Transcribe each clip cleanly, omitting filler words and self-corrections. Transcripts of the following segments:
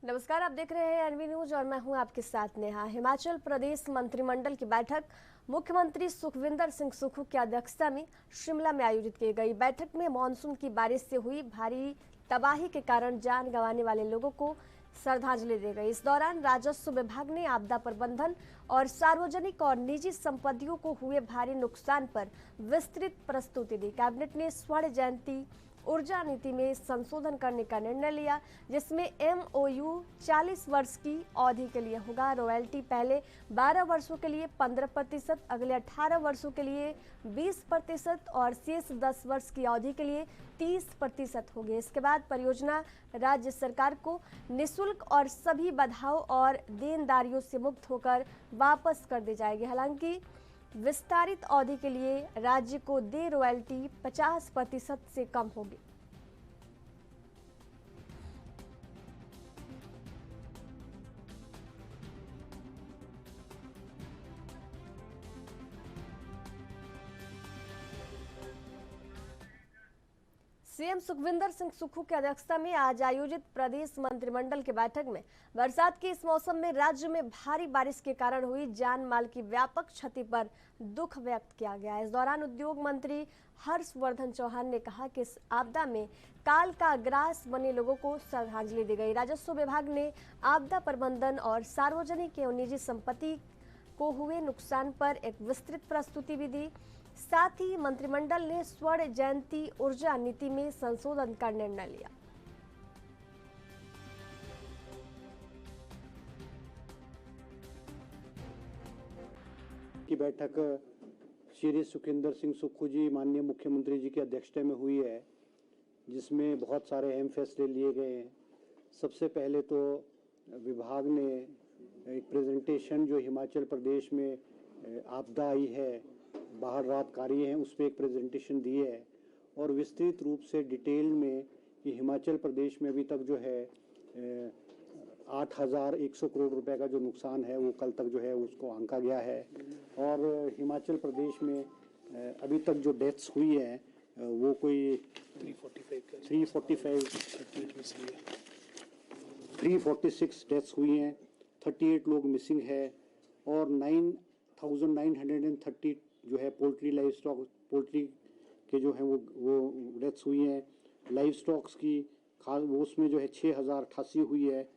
नमस्कार, आप देख रहे हैं एनवी न्यूज और मैं हूं आपके साथ नेहा। हिमाचल प्रदेश मंत्रिमंडल की बैठक मुख्यमंत्री सुखविंदर सिंह सुक्खू की अध्यक्षता में शिमला में आयोजित की गई। बैठक में मानसून की बारिश से हुई भारी तबाही के कारण जान गंवाने वाले लोगों को श्रद्धांजलि दी गई। इस दौरान राजस्व विभाग ने आपदा प्रबंधन और सार्वजनिक और निजी संपत्तियों को हुए भारी नुकसान पर विस्तृत प्रस्तुति दी। कैबिनेट ने स्वर्ण जयंती ऊर्जा नीति में संशोधन करने का निर्णय लिया, जिसमें एमओयू 40 वर्ष की अवधि के लिए होगा। रॉयल्टी पहले 12 वर्षों के लिए 15%, अगले 18 वर्षों के लिए 20% और शेष 10 वर्ष की अवधि के लिए 30% होगी। इसके बाद परियोजना राज्य सरकार को निःशुल्क और सभी बाधाओं और देनदारियों से मुक्त होकर वापस कर दी जाएगी। हालांकि विस्तारित अवधि के लिए राज्य को देय रॉयल्टी 50% से कम होगी। सीएम सुखविंदर सिंह सुक्खू की अध्यक्षता में आज आयोजित प्रदेश मंत्रिमंडल की बैठक में बरसात के इस मौसम में राज्य में भारी बारिश के कारण हुई जान माल की व्यापक क्षति पर दुख व्यक्त किया गया। इस दौरान उद्योग मंत्री हर्षवर्धन चौहान ने कहा कि इस आपदा में काल का ग्रास बने लोगों को श्रद्धांजलि दी गई। राजस्व विभाग ने आपदा प्रबंधन और सार्वजनिक एवं निजी संपत्ति को हुए नुकसान पर एक विस्तृत प्रस्तुति भी दी। साथ ही मंत्रिमंडल ने स्वर्ण जयंती ऊर्जा नीति में संशोधन का निर्णय लिया। की बैठक श्री सुखविंदर सिंह सुक्खू जी माननीय मुख्यमंत्री जी की अध्यक्षता में हुई है, जिसमें बहुत सारे अहम फैसले लिए गए हैं। सबसे पहले तो विभाग ने एक प्रेजेंटेशन जो हिमाचल प्रदेश में आपदा आई है, बाहर राहत कार्य हैं, उस पर एक प्रेजेंटेशन दी है और विस्तृत रूप से डिटेल में कि हिमाचल प्रदेश में अभी तक जो है 8,100 करोड़ रुपए का जो नुकसान है वो कल तक जो है उसको आंका गया है। और हिमाचल प्रदेश में अभी तक जो डेथ्स हुई हैं वो कोई 346 डेथ्स हुई हैं, 38 लोग मिसिंग है और 9,930 जो है पोल्ट्री लाइव स्टॉक पोल्ट्री के जो है वो डेथ्स हुई हैं। लाइव स्टॉक्स की खास वो उसमें जो है 6,088 हुई है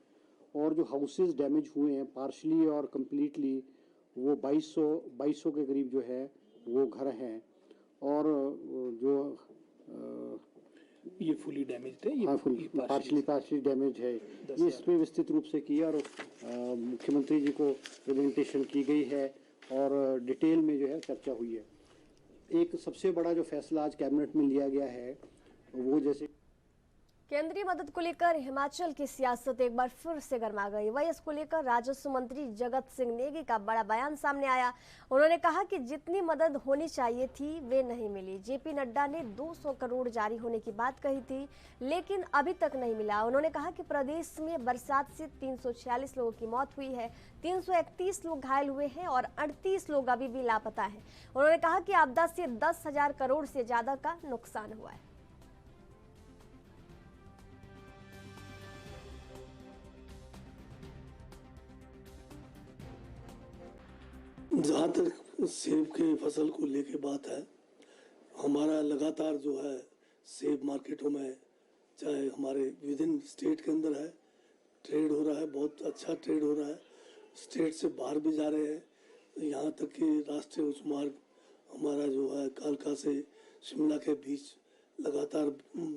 और जो हाउसेस डैमेज हुए हैं पार्शली और कम्प्लीटली वो 2200 के करीब जो है वो घर हैं। और जो ये फुली डैमेज है, ये पार्शली डैमेज है, ये इस पर विस्तृत रूप से किया और मुख्यमंत्री जी को प्रेजेंटेशन की गई है और डिटेल में जो है चर्चा हुई है। एक सबसे बड़ा जो फैसला आज कैबिनेट में लिया गया है वो जैसे केंद्रीय मदद को लेकर हिमाचल की सियासत एक बार फिर से गर्मा गई। वही इसको लेकर राजस्व मंत्री जगत सिंह नेगी का बड़ा बयान सामने आया। उन्होंने कहा कि जितनी मदद होनी चाहिए थी वे नहीं मिली। जेपी नड्डा ने 200 करोड़ जारी होने की बात कही थी, लेकिन अभी तक नहीं मिला। उन्होंने कहा कि प्रदेश में बरसात से 346 लोगों की मौत हुई है, 331 लोग घायल हुए हैं और 38 लोग अभी भी लापता हैं। उन्होंने कहा कि आपदा से 10,000 करोड़ से ज्यादा का नुकसान हुआ है। जहाँ तक सेब के फसल को लेके बात है, हमारा लगातार जो है सेब मार्केटों में चाहे हमारे विद इन स्टेट के अंदर है ट्रेड हो रहा है, बहुत अच्छा ट्रेड हो रहा है। स्टेट से बाहर भी जा रहे हैं, यहाँ तक कि राष्ट्रीय उच्च मार्ग हमारा जो है कालका से शिमला के बीच लगातार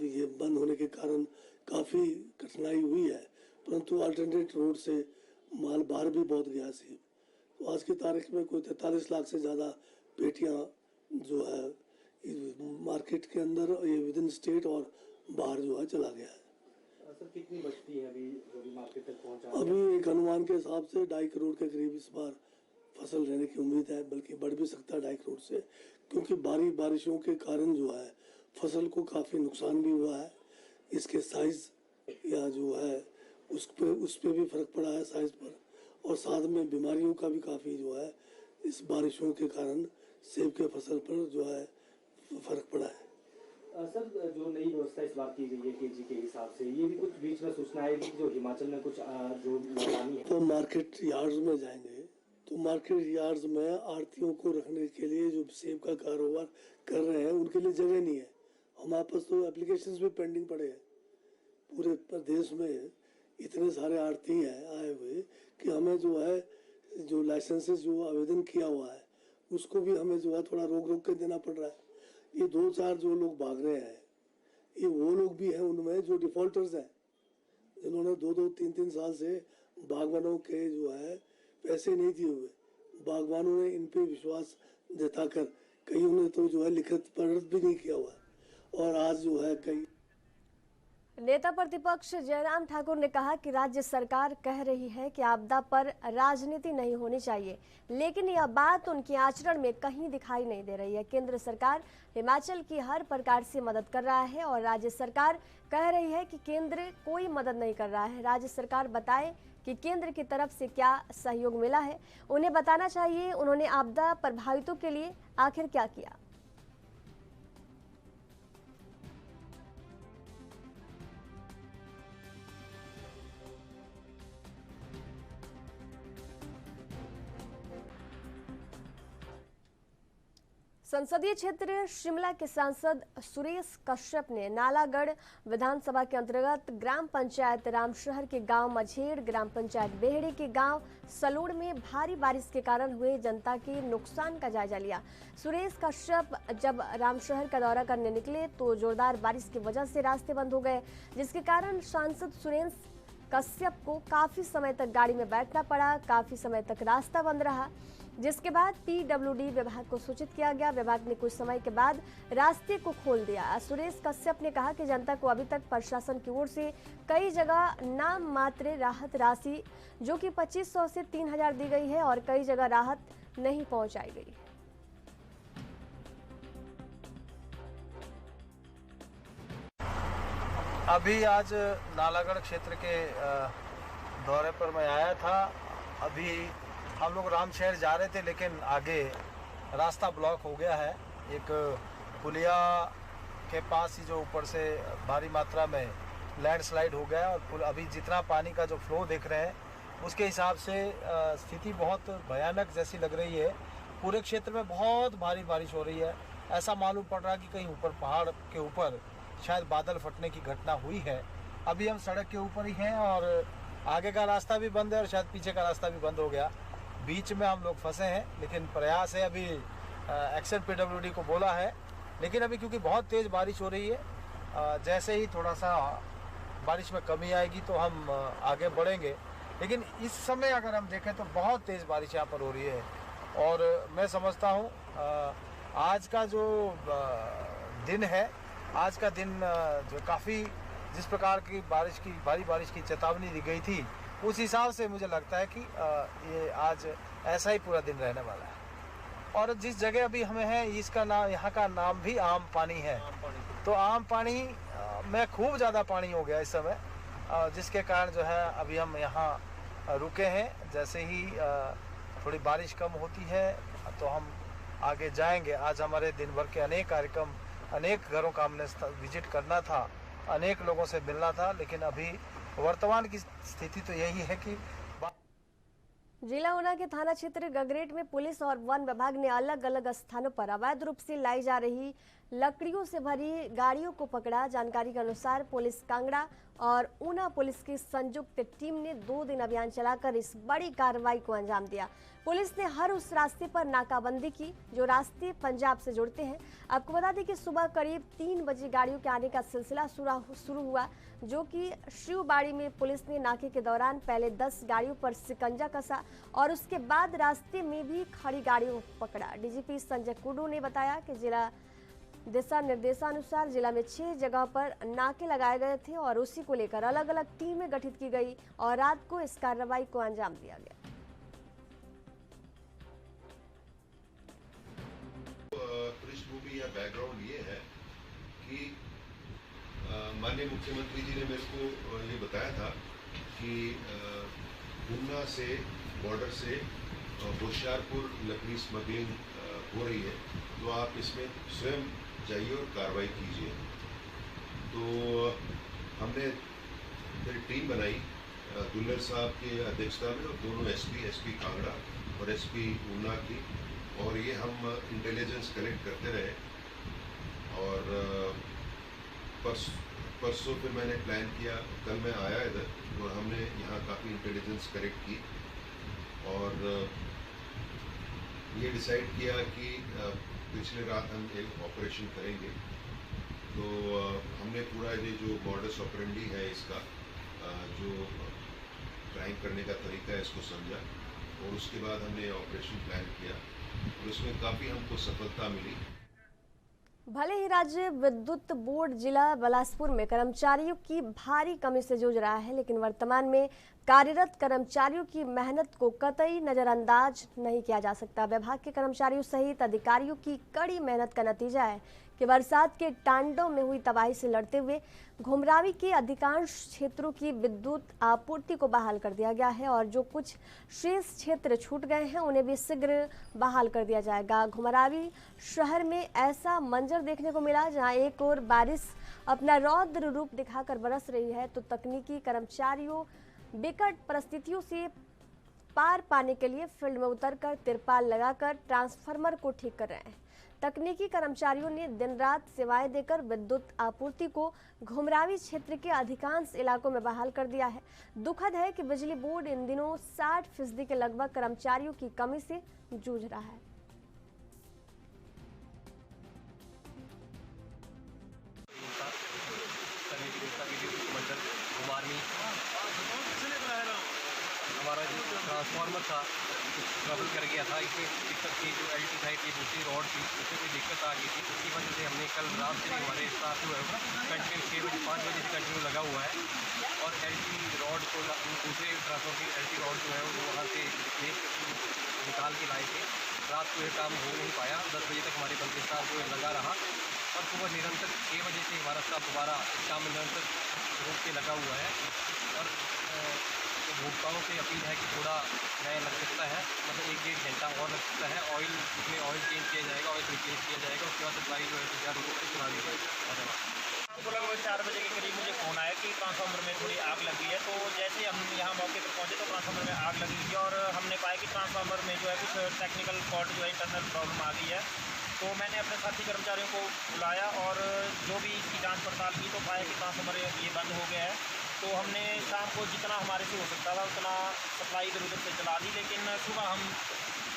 ये बंद होने के कारण काफ़ी कठिनाई हुई है, परंतु अल्टरनेट रोड से माल बाहर भी बहुत गया सेब। तो आज की तारीख में कोई 43 लाख से ज़्यादा पेटियां जो है मार्केट के अंदर ये विद इन स्टेट और बाहर जो है चला गया है। सर कितनी बचती है अभी जो मार्केट तक पहुंचा? अभी एक अनुमान के हिसाब से 2.5 करोड़ के करीब इस बार फसल रहने की उम्मीद है, बल्कि बढ़ भी सकता है 2.5 करोड़ से, क्योंकि बारिशों के कारण जो है फसल को काफ़ी नुकसान भी हुआ है। इसके साइज या जो है उस पर भी फर्क पड़ा है साइज पर, और साथ में बीमारियों का भी काफ़ी जो है इस बारिशों के कारण सेब के फसल पर जो है फर्क पड़ा है। सर, जो नई व्यवस्था इस बार की गई है केजी के हिसाब से, ये भी कुछ बीच में सूचना आएगी जो हिमाचल में कुछ जो लगानी है तो मार्केट यार्ड्स में जाएंगे, तो मार्केट यार्ड्स में आड़तियों को रखने के लिए जो सेब का कारोबार कर रहे हैं उनके लिए जगह नहीं है। हमारे पास तो एप्लीकेशंस भी पेंडिंग पड़े हैं। पूरे प्रदेश में इतने सारे आड़ती हैं आए हुए कि हमें जो है जो लाइसेंसेस जो आवेदन किया हुआ है उसको भी हमें जो है थोड़ा रोक के देना पड़ रहा है। ये 2-4 जो लोग भाग रहे हैं ये वो लोग भी हैं उनमें जो डिफॉल्टर्स हैं, जिन्होंने 2-2, 3-3 साल से बागवानों के जो है पैसे नहीं दिए हुए। बागवानों ने इन पे विश्वास जताकर कईयों ने तो जो है लिखित पढ़त भी नहीं किया हुआ है। और आज जो है कई नेता प्रतिपक्ष जयराम ठाकुर ने कहा कि राज्य सरकार कह रही है कि आपदा पर राजनीति नहीं होनी चाहिए, लेकिन यह बात उनके आचरण में कहीं दिखाई नहीं दे रही है। केंद्र सरकार हिमाचल की हर प्रकार से मदद कर रहा है और राज्य सरकार कह रही है कि केंद्र कोई मदद नहीं कर रहा है। राज्य सरकार बताए कि केंद्र की तरफ से क्या सहयोग मिला है, उन्हें बताना चाहिए। उन्होंने आपदा प्रभावितों के लिए आखिर क्या किया। संसदीय क्षेत्र शिमला के सांसद सुरेश कश्यप ने नालागढ़ विधानसभा के अंतर्गत ग्राम पंचायत रामशहर के गांव मझेड़, ग्राम पंचायत बेहड़ी के गांव सलोड़ में भारी बारिश के कारण हुए जनता के नुकसान का जायजा लिया। सुरेश कश्यप जब रामशहर का दौरा करने निकले तो जोरदार बारिश की वजह से रास्ते बंद हो गए, जिसके कारण सांसद सुरेश कश्यप को काफी समय तक गाड़ी में बैठना पड़ा। काफी समय तक रास्ता बंद रहा, जिसके बाद पीडब्ल्यूडी विभाग को सूचित किया गया। विभाग ने कुछ समय के बाद रास्ते को खोल दिया। सुरेश कश्यप ने कहा कि जनता को अभी तक प्रशासन की ओर से कई जगह नाम मात्र राहत राशि जो कि 2500 से 3000 दी गई है और कई जगह राहत नहीं पहुंचाई गई। अभी आज नालागढ़ क्षेत्र के दौरे पर मैं आया था। अभी हम लोग रामशहर जा रहे थे, लेकिन आगे रास्ता ब्लॉक हो गया है। एक पुलिया के पास ही जो ऊपर से भारी मात्रा में लैंडस्लाइड हो गया और अभी जितना पानी का जो फ्लो देख रहे हैं उसके हिसाब से स्थिति बहुत भयानक जैसी लग रही है। पूरे क्षेत्र में बहुत भारी बारिश हो रही है। ऐसा मालूम पड़ रहा है कि कहीं ऊपर पहाड़ के ऊपर शायद बादल फटने की घटना हुई है। अभी हम सड़क के ऊपर ही हैं और आगे का रास्ता भी बंद है और शायद पीछे का रास्ता भी बंद हो गया। बीच में हम लोग फंसे हैं, लेकिन प्रयास है। अभी एक्शन पीडब्ल्यूडी को बोला है, लेकिन अभी क्योंकि बहुत तेज़ बारिश हो रही है, जैसे ही थोड़ा सा बारिश में कमी आएगी तो हम आगे बढ़ेंगे। लेकिन इस समय अगर हम देखें तो बहुत तेज़ बारिश यहाँ पर हो रही है और मैं समझता हूँ आज का जो दिन है, आज का दिन जो काफ़ी जिस प्रकार की भारी बारिश की चेतावनी दी गई थी, उस हिसाब से मुझे लगता है कि ये आज ऐसा ही पूरा दिन रहने वाला है। और जिस जगह अभी हमें है इसका नाम, यहाँ का नाम भी आम पानी है। तो आम पानी में खूब ज़्यादा पानी हो गया इस समय, जिसके कारण जो है अभी हम यहाँ रुके हैं। जैसे ही थोड़ी बारिश कम होती है तो हम आगे जाएंगे। आज हमारे दिन भर के अनेक कार्यक्रम, अनेक घरों का हमने विजिट करना था, अनेक लोगों से मिलना था, लेकिन अभी वर्तमान की स्थिति तो यही है कि जिला ऊना के थाना क्षेत्र गगरेट में पुलिस और वन विभाग ने अलग अलग स्थानों पर अवैध रूप से लाई जा रही लकड़ियों से भरी गाड़ियों को पकड़ा। जानकारी के अनुसार पुलिस कांगड़ा और ऊना पुलिस की संयुक्त टीम ने 2 दिन अभियान चलाकर इस बड़ी कार्रवाई को अंजाम दिया। पुलिस ने हर उस रास्ते पर नाकाबंदी की जो रास्ते पंजाब से जुड़ते हैं। आपको बता दें कि सुबह करीब 3 बजे गाड़ियों के आने का सिलसिला शुरू हुआ, जो कि शिवबाड़ी में पुलिस ने नाके के दौरान पहले 10 गाड़ियों पर शिकंजा कसा और उसके बाद रास्ते में भी खड़ी गाड़ियों को पकड़ा। डीजीपी संजय कुडू ने बताया कि जिला दिशा निर्देशानुसार जिला में 6 जगह पर नाके लगाए गए थे और उसी को लेकर अलग अलग टीमें गठित की गई और रात को इस कार्रवाई को अंजाम दिया गया। पृष्ठभूमि या बैकग्राउंड ये है कि माननीय मुख्यमंत्री जी ने मेरे को ये बताया था कि ऊना से बॉर्डर से होशियारपुर लकड़ी स्मगलिंग हो रही है, तो आप इसमें स्वयं जाइए और कार्रवाई कीजिए। तो हमने फिर टीम बनाई दुल्लर साहब की अध्यक्षता में, और दोनों एसपी कांगड़ा और एसपी ऊना की, और ये हम इंटेलिजेंस कलेक्ट करते रहे। और परसों फिर मैंने प्लान किया, कल मैं आया इधर और हमने यहाँ काफ़ी इंटेलिजेंस कलेक्ट की और ये डिसाइड किया कि पिछले रात हम एक ऑपरेशन करेंगे। तो हमने पूरा ये जो मॉडस ऑपरेंडी है इसका, जो क्राइम करने का तरीका है, इसको समझा और उसके बाद हमने ऑपरेशन प्लान किया और उसमें काफ़ी हमको सफलता मिली। भले ही राज्य विद्युत बोर्ड जिला बिलासपुर में कर्मचारियों की भारी कमी से जूझ रहा है, लेकिन वर्तमान में कार्यरत कर्मचारियों की मेहनत को कतई नज़रअंदाज नहीं किया जा सकता। विभाग के कर्मचारियों सहित अधिकारियों की कड़ी मेहनत का नतीजा है कि बरसात के तांडव में हुई तबाही से लड़ते हुए घुमरावी के अधिकांश क्षेत्रों की विद्युत आपूर्ति को बहाल कर दिया गया है और जो कुछ शेष क्षेत्र छूट गए हैं उन्हें भी शीघ्र बहाल कर दिया जाएगा। घुमरावी शहर में ऐसा मंजर देखने को मिला जहां एक ओर बारिश अपना रौद्र रूप दिखाकर बरस रही है तो तकनीकी कर्मचारियों विकट परिस्थितियों से पार पाने के लिए फील्ड में उतरकर तिरपाल लगाकर ट्रांसफार्मर को ठीक कर रहे हैं। तकनीकी कर्मचारियों ने दिन रात सेवाएं देकर विद्युत आपूर्ति को घुमरावी क्षेत्र के अधिकांश इलाकों में बहाल कर दिया है। दुखद है कि बिजली बोर्ड इन दिनों 60% के लगभग कर्मचारियों की कमी से जूझ रहा है। हमारा जो ट्रांसफार्मर था ट्रबल कर गया था, इसमें दिक्कत थी, जो एलटी साइड की दूसरी रॉड थी उसमें कोई दिक्कत आ गई थी। उसकी वजह से हमने कल रात से हमारे स्टाफ जो है कंटिन्यू 6 बजे 5 बजे से कंटिन्यू लगा हुआ है और एलटी रॉड को दूसरे ट्रांसफार्मर की एलटी रॉड जो है वो वहाँ से निकाल के लाए थे। रात को ये काम हो नहीं पाया, 10 बजे तक हमारे बल्कि स्टाफ जो लगा रहा और सुबह निरंतर 6 बजे से हमारा स्टाफ दोबारा काम में निरंतर रुक के लगा हुआ है। और उपभोक्ताओं से अपील है कि थोड़ा नया लग सकता है, मतलब 1-1.5 घंटा और लग सकता है। ऑयल इसमें ऑयल चेंज किया जाएगा, ऑयल रिप्लेस किया जाएगा, उसके बाद सप्लाई जो है 2000 रुपये से चला दी जाएगी। तो लगभग 4 बजे के करीब मुझे फ़ोन आया कि ट्रांसफार्मर में थोड़ी आग लग गई है। तो जैसे हम यहाँ मौके पर पहुँचे तो ट्रांसफार्मर में आग लगी थी और हमने पाया कि ट्रांसफार्मर में जो है कुछ टेक्निकल फॉल्ट जो है इंटरनल प्रॉब्लम आ गई है। तो मैंने अपने साथी कर्मचारियों को बुलाया और जो भी इसकी जांच पड़ताल की तो पाया कि ट्रांसफार्मर ये बंद हो गया है। तो हमने शाम को जितना हमारे से हो सकता था उतना सप्लाई इधर उधर से चला दी, लेकिन सुबह हम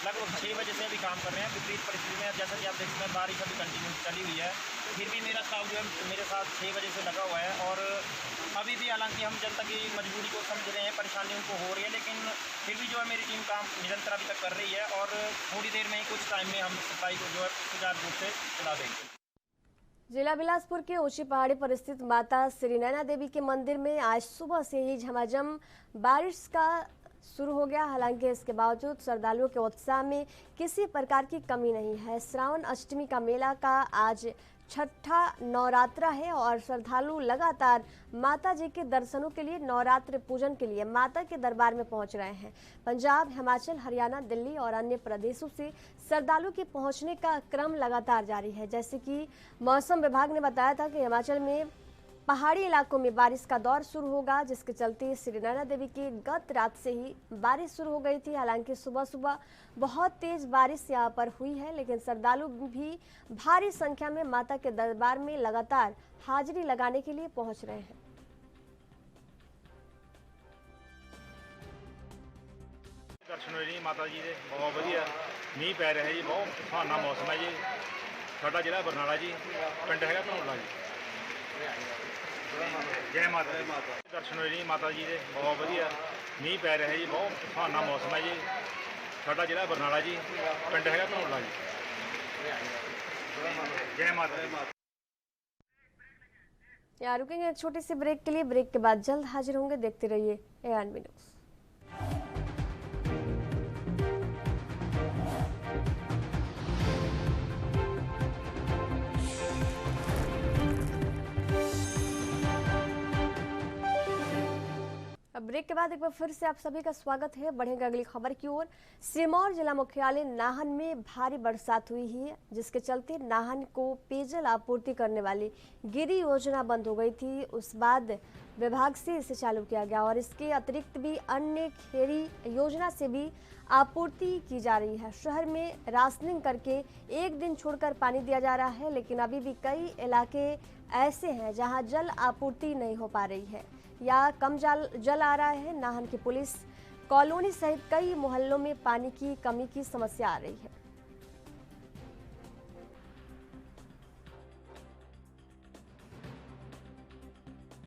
लगभग 6 बजे से अभी काम कर रहे हैं। विपरीत परिस्थिति में जैसा कि आप देख सकते हैं बारिश अभी कंटिन्यू चली हुई है, फिर भी मेरा स्टाफ जो है मेरे साथ 6 बजे से लगा हुआ है। और अभी भी हालांकि हम जनता की मजबूरी को समझ रहे हैं, परेशानी उनको हो रही है, लेकिन फिर भी जो है मेरी टीम काम निरंतर अभी तक कर रही है और थोड़ी देर में ही कुछ टाइम में हम सप्लाई को जो है सुचारू रूप से चला देंगे। जिला बिलासपुर के ऊंची पहाड़ी पर स्थित माता श्री नैना देवी के मंदिर में आज सुबह से ही झमाझम बारिश का शुरू हो गया। हालांकि इसके बावजूद श्रद्धालुओं के उत्साह में किसी प्रकार की कमी नहीं है। श्रावण अष्टमी का मेला का आज छठा नवरात्रा है और श्रद्धालु लगातार माता जी के दर्शनों के लिए नवरात्र पूजन के लिए माता के दरबार में पहुंच रहे हैं। पंजाब, हिमाचल, हरियाणा, दिल्ली और अन्य प्रदेशों से श्रद्धालु के पहुंचने का क्रम लगातार जारी है। जैसे कि मौसम विभाग ने बताया था कि हिमाचल में पहाड़ी इलाकों में बारिश का दौर शुरू होगा, जिसके चलते श्री नैना देवी की गत रात से ही बारिश शुरू हो गई थी। हालांकि सुबह सुबह बहुत तेज बारिश यहां पर हुई है, लेकिन श्रद्धालु भी भारी संख्या में माता के दरबार में लगातार हाजिरी लगाने के लिए पहुंच रहे हैं। दर्शन हो जी माता जी के बहुत वधिया मीह पै रहा है जी, बहुत सुहाना मौसम है जी। साडा जिला बरनाला जी, पिंड हैगा धनौला जी। जय माता दी। दर्शन हो जी माता जी के बहुत वधिया मीह पै रहा है जी, बहुत सुहाना मौसम है जी। साडा जिला बरनाला जी, पिंड हैगा धनौला जी। जय माता दी। यहाँ रुकेंगे एक छोटी सी ब्रेक के लिए। ब्रेक के बाद जल्द हाजिर होंगे, देखते रहिए ANB न्यूज़। ब्रेक के बाद एक बार फिर से आप सभी का स्वागत है। बढ़ेंगे अगली खबर की ओर। सिरमौर जिला मुख्यालय नाहन में भारी बरसात हुई है, जिसके चलते नाहन को पेयजल आपूर्ति करने वाली गिरी योजना बंद हो गई थी। उस बाद विभाग से इसे चालू किया गया और इसके अतिरिक्त भी अन्य खेरी योजना से भी आपूर्ति की जा रही है। शहर में राशनिंग करके एक दिन छोड़कर पानी दिया जा रहा है, लेकिन अभी भी कई इलाके ऐसे हैं जहां जल आपूर्ति नहीं हो पा रही है या कम जल आ रहा है। नाहन की पुलिस कॉलोनी सहित कई मोहल्लों में पानी की कमी की समस्या आ रही है।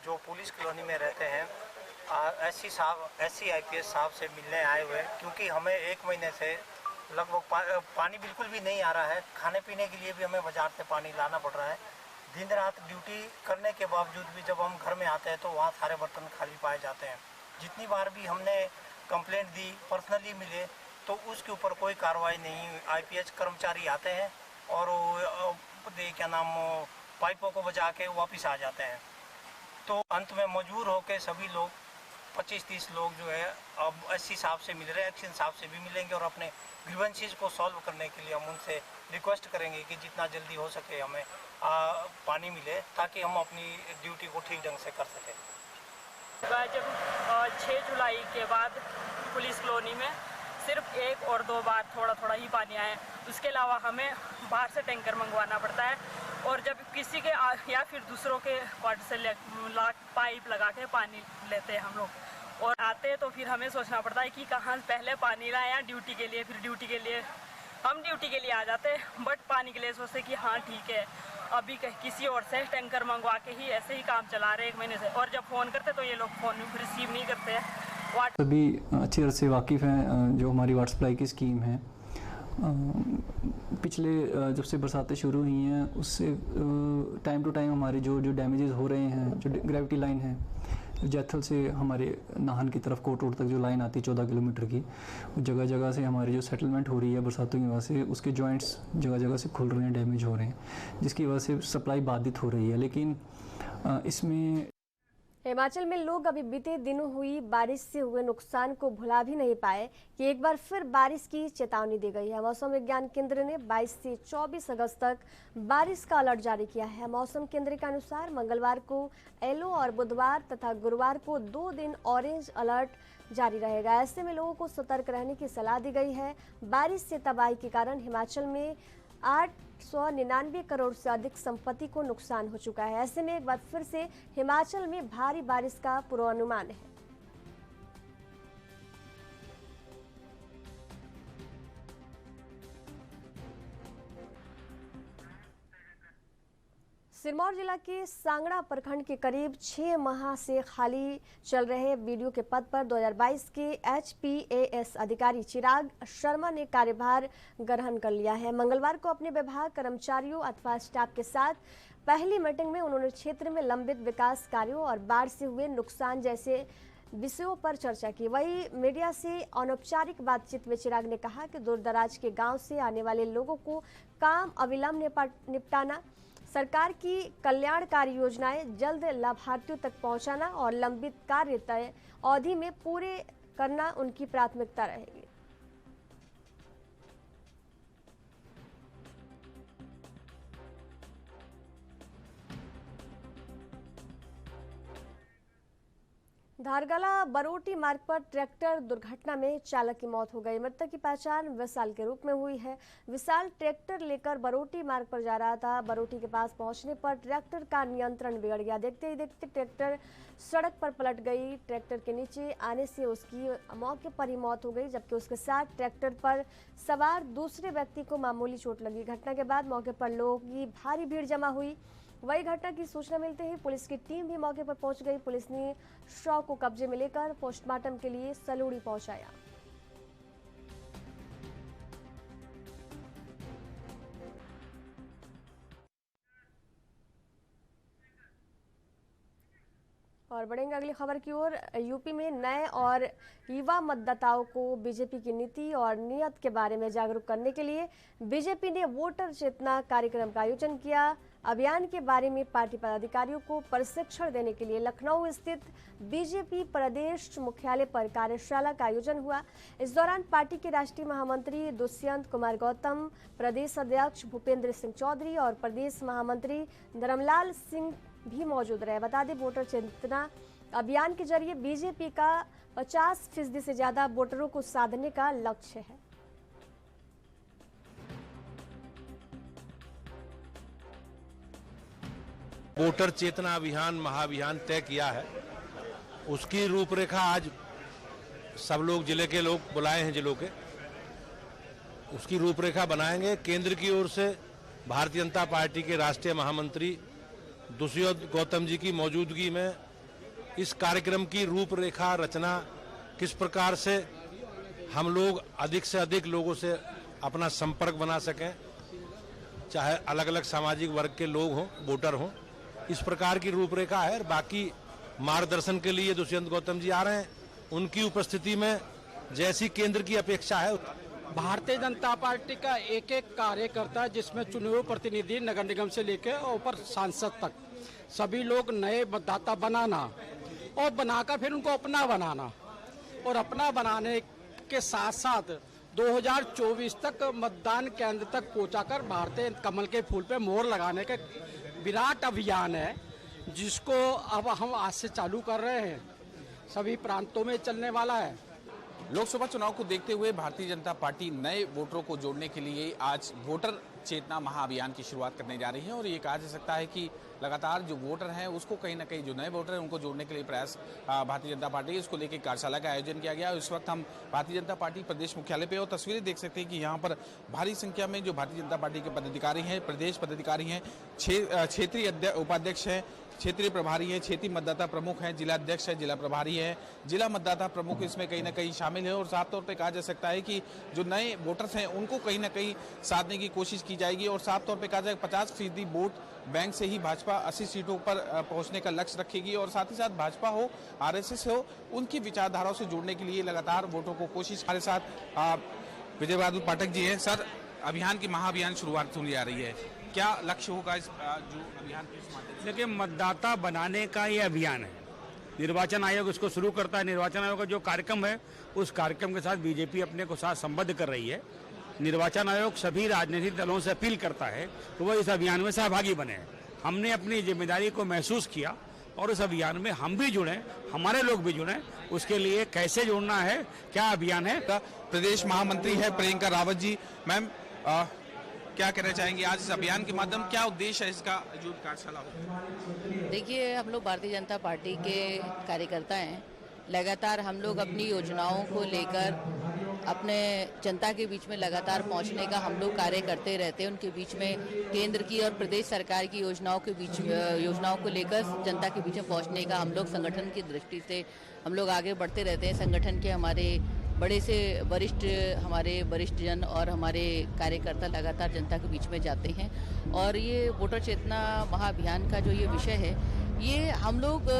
जो पुलिस कॉलोनी में रहते हैं एससी IPS साहब से मिलने आए हुए, क्योंकि हमें एक महीने से लगभग पानी बिल्कुल भी नहीं आ रहा है। खाने पीने के लिए भी हमें बाजार से पानी लाना पड़ रहा है। दिन रात ड्यूटी करने के बावजूद भी जब हम घर में आते हैं तो वहाँ सारे बर्तन खाली पाए जाते हैं। जितनी बार भी हमने कंप्लेंट दी, पर्सनली मिले, तो उसके ऊपर कोई कार्रवाई नहीं। IPS कर्मचारी आते हैं और पाइपों को बजा के वापस आ जाते हैं। तो अंत में मजबूर होकर सभी लोग 25-30 लोग जो है अब SC साहब से मिल रहे हैं, एक्शन साहब से भी मिलेंगे और अपने ग्रीवेंसेस को सॉल्व करने के लिए हम उनसे रिक्वेस्ट करेंगे कि जितना जल्दी हो सके हमें पानी मिले, ताकि हम अपनी ड्यूटी को ठीक ढंग से कर सकें। जब 6 जुलाई के बाद पुलिस कॉलोनी में सिर्फ 1 और 2 बार थोड़ा ही पानी आया, उसके अलावा हमें बाहर से टैंकर मंगवाना पड़ता है और जब किसी के या फिर दूसरों के क्वार्टर से पाइप लगा के पानी लेते हैं हम लोग और आते हैं, तो फिर हमें सोचना पड़ता है कि कहाँ पहले पानी लाएं या ड्यूटी के लिए। फिर ड्यूटी के लिए हम ड्यूटी के लिए आ जाते हैं, बट पानी के लिए सोचते कि हाँ ठीक है, अभी किसी और से टैंकर मंगवा के ही ऐसे ही काम चला रहे 1 महीने से। और जब फ़ोन करते तो ये लोग फ़ोन रिसीव नहीं करते हैं। सभी अच्छी तरह से वाकिफ़ हैं जो हमारी वाटर सप्लाई की स्कीम है। पिछले जब से बरसातें शुरू हुई हैं उससे टाइम टू टाइम हमारे जो डैमेजेस हो रहे हैं, जो ग्रेविटी लाइन है जैथल से हमारे नाहन की तरफ कोट रोड तक जो लाइन आती है 14 किलोमीटर की, जगह जगह से हमारी जो सेटलमेंट हो रही है बरसातों की वजह से उसके जॉइंट्स जगह जगह से खुल रहे हैं, डैमेज हो रहे हैं, जिसकी वजह से सप्लाई बाधित हो रही है। लेकिन इसमें हिमाचल में लोग अभी बीते दिनों हुई बारिश से हुए नुकसान को भुला भी नहीं पाए कि एक बार फिर बारिश की चेतावनी दी गई है। मौसम विज्ञान केंद्र ने 22 से 24 अगस्त तक बारिश का अलर्ट जारी किया है। मौसम केंद्र के अनुसार मंगलवार को येलो और बुधवार तथा गुरुवार को 2 दिन ऑरेंज अलर्ट जारी रहेगा। ऐसे में लोगों को सतर्क रहने की सलाह दी गई है। बारिश से तबाही के कारण हिमाचल में 899 करोड़ से अधिक संपत्ति को नुकसान हो चुका है। ऐसे में एक बार फिर से हिमाचल में भारी बारिश का पूर्वानुमान है। सिरमौर जिला के सांगड़ा प्रखंड के करीब 6 माह से खाली चल रहे बीडीओ के पद पर 2022 के HPAS अधिकारी चिराग शर्मा ने कार्यभार ग्रहण कर लिया है। मंगलवार को अपने विभाग कर्मचारियों अथवा स्टाफ के साथ पहली मीटिंग में उन्होंने क्षेत्र में लंबित विकास कार्यों और बाढ़ से हुए नुकसान जैसे विषयों पर चर्चा की। वहीं मीडिया से अनौपचारिक बातचीत में चिराग ने कहा कि दूरदराज के गाँव से आने वाले लोगों को काम अविलंब निपटाना, सरकार की कल्याणकारी योजनाएं जल्द लाभार्थियों तक पहुंचाना और लंबित कार्य तय अवधि में पूरे करना उनकी प्राथमिकता रहेगी। धारगला बरोटी मार्ग पर ट्रैक्टर दुर्घटना में चालक की मौत हो गई। मृतक की पहचान विशाल के रूप में हुई है। विशाल ट्रैक्टर लेकर बरोटी मार्ग पर जा रहा था। बरोटी के पास पहुंचने पर ट्रैक्टर का नियंत्रण बिगड़ गया। देखते ही देखते ट्रैक्टर सड़क पर पलट गई। ट्रैक्टर के नीचे आने से उसकी मौके पर ही मौत हो गई, जबकि उसके साथ ट्रैक्टर पर सवार दूसरे व्यक्ति को मामूली चोट लगी। घटना के बाद मौके पर लोगों की भारी भीड़ जमा हुई। वही घटना की सूचना मिलते ही पुलिस की टीम भी मौके पर पहुंच गई। पुलिस ने शव को कब्जे में लेकर पोस्टमार्टम के लिए सलूड़ी पहुंचाया। और बढ़ेंगे अगली खबर की ओर। यूपी में नए और युवा मतदाताओं को बीजेपी की नीति और नियत के बारे में जागरूक करने के लिए बीजेपी ने वोटर चेतना कार्यक्रम का आयोजन किया। अभियान के बारे में पार्टी पदाधिकारियों को प्रशिक्षण देने के लिए लखनऊ स्थित बीजेपी प्रदेश मुख्यालय पर कार्यशाला का आयोजन हुआ। इस दौरान पार्टी के राष्ट्रीय महामंत्री दुष्यंत कुमार गौतम, प्रदेश अध्यक्ष भूपेंद्र सिंह चौधरी और प्रदेश महामंत्री धर्मलाल सिंह भी मौजूद रहे। बता दें, वोटर चेतना अभियान के जरिए बीजेपी का 50% से ज्यादा वोटरों को साधने का लक्ष्य है। वोटर चेतना अभियान महाअभियान तय किया है, उसकी रूपरेखा आज सब लोग जिले के लोग बुलाए हैं, जिलों के उसकी रूपरेखा बनाएंगे। केंद्र की ओर से भारतीय जनता पार्टी के राष्ट्रीय महामंत्री दुष्यंत गौतम जी की मौजूदगी में इस कार्यक्रम की रूपरेखा रचना, किस प्रकार से हम लोग अधिक से अधिक लोगों से अपना संपर्क बना सकें, चाहे अलग अलग सामाजिक वर्ग के लोग हों, वोटर हों, इस प्रकार की रूपरेखा है। और बाकी मार्गदर्शन के लिए दुष्यंत गौतम जी आ रहे हैं, उनकी उपस्थिति में जैसी केंद्र की अपेक्षा है। भारतीय जनता पार्टी का एक एक कार्यकर्ता, जिसमें चुने हुए प्रतिनिधि नगर निगम से लेकर और ऊपर सांसद तक सभी लोग नए मतदाता बनाना और बनाकर फिर उनको अपना बनाना, और अपना बनाने के साथ साथ 2024 तक मतदान केंद्र तक पहुंचाकर भारतीय कमल के फूल पे मोहर लगाने का विराट अभियान है, जिसको अब हम आज से चालू कर रहे हैं। सभी प्रांतों में चलने वाला है। लोकसभा चुनाव को देखते हुए भारतीय जनता पार्टी नए वोटरों को जोड़ने के लिए आज वोटर चेतना महाअभियान की शुरुआत करने जा रही है। और ये कहा जा सकता है कि लगातार जो वोटर हैं उसको कहीं ना कहीं, जो नए वोटर हैं उनको जोड़ने के लिए प्रयास भारतीय जनता पार्टी, इसको लेकर कार्यशाला का आयोजन किया गया। इस वक्त हम भारतीय जनता पार्टी प्रदेश मुख्यालय पे और तस्वीरें देख सकते हैं कि यहाँ पर भारी संख्या में जो भारतीय जनता पार्टी के पदाधिकारी हैं, प्रदेश पदाधिकारी हैं, क्षेत्रीय उपाध्यक्ष हैं, क्षेत्रीय प्रभारी है, क्षेत्रीय मतदाता प्रमुख हैं, जिला अध्यक्ष है, जिला प्रभारी है, जिला मतदाता प्रमुख इसमें कहीं ना कहीं शामिल है। और साफ तौर पे कहा जा सकता है कि जो नए वोटर्स हैं उनको कहीं ना कहीं साधने की कोशिश की जाएगी। और साफ तौर पे कहा जाए 50% वोट बैंक से ही भाजपा 80 सीटों पर पहुंचने का लक्ष्य रखेगी। और साथ ही साथ भाजपा हो, आरएसएस हो, उनकी विचारधाराओं से जुड़ने के लिए लगातार वोटों को कोशिश। हमारे साथ विजय बहादुर पाठक जी हैं। सर, अभियान की महाअभियान शुरुआत होने जा रही है, क्या लक्ष्य होगा इस जो अभियान के माध्यम से? देखिए, मतदाता बनाने का ये अभियान है। निर्वाचन आयोग इसको शुरू करता है। निर्वाचन आयोग का जो कार्यक्रम है, उस कार्यक्रम के साथ बीजेपी अपने को साथ संबद्ध कर रही है। निर्वाचन आयोग सभी राजनीतिक दलों से अपील करता है कि वो इस अभियान में सहभागी बने। हमने अपनी जिम्मेदारी को महसूस किया और इस अभियान में हम भी जुड़े, हमारे लोग भी जुड़े। उसके लिए कैसे जुड़ना है, क्या अभियान है? प्रदेश महामंत्री है प्रियंका रावत जी। मैम, क्या कहना चाहेंगे आज इस अभियान के माध्यम, क्या उद्देश्य है इसका जो कार्यशाला हो? देखिए, हम लोग भारतीय जनता पार्टी के कार्यकर्ता हैं। लगातार हम लोग अपनी योजनाओं को लेकर अपने जनता के बीच में लगातार पहुंचने का हम लोग कार्य करते रहते हैं। उनके बीच में केंद्र की और प्रदेश सरकार की योजनाओं को लेकर जनता के बीच में पहुंचने का हम लोग संगठन की दृष्टि से हम लोग आगे बढ़ते रहते हैं। संगठन के हमारे बड़े से वरिष्ठ जन और हमारे कार्यकर्ता लगातार जनता के बीच में जाते हैं। और ये वोटर चेतना महाअभियान का जो ये विषय है, ये हम लोग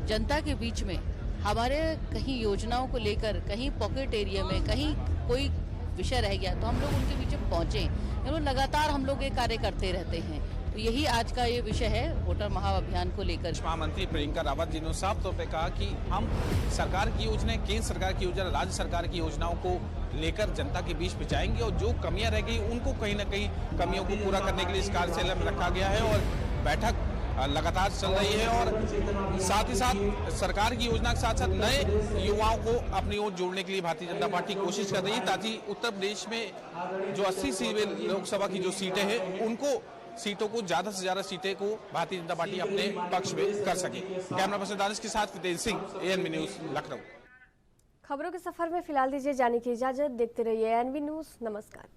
जनता के बीच में हमारे कहीं योजनाओं को लेकर, कहीं पॉकेट एरिया में कहीं कोई विषय रह गया तो हम लोग उनके बीच में पहुँचें। लगातार हम लोग ये कार्य करते रहते हैं। तो यही आज का ये विषय है वोटर महाअभियान को लेकर। महामंत्री प्रियंका रावत जी ने साफ तौर पे कहा कि हम सरकार की योजनाएं, केंद्र सरकार की योजना, राज्य सरकार की योजनाओं को लेकर जनता के बीच पहुंचाएंगे और जो कमियां रह गई उनको कहीं ना कहीं कमियों को पूरा करने के लिए इस कार्यशाला में रखा गया है। और बैठक लगातार चल रही है और साथ ही साथ सरकार की योजना के साथ साथ नए युवाओं को अपनी ओर जोड़ने के लिए भारतीय जनता पार्टी कोशिश कर रही है, ताकि उत्तर प्रदेश में जो 80 लोकसभा की जो सीटें हैं उनको सीटों को ज्यादा से ज्यादा सीटें को भारतीय जनता पार्टी अपने पक्ष में कर सके। कैमरा पर्सन दानिश के साथ फितेज सिंह, ANV न्यूज, लखनऊ। खबरों के सफर में फिलहाल दीजिए जाने की इजाजत। देखते रहिए ANV न्यूज। नमस्कार।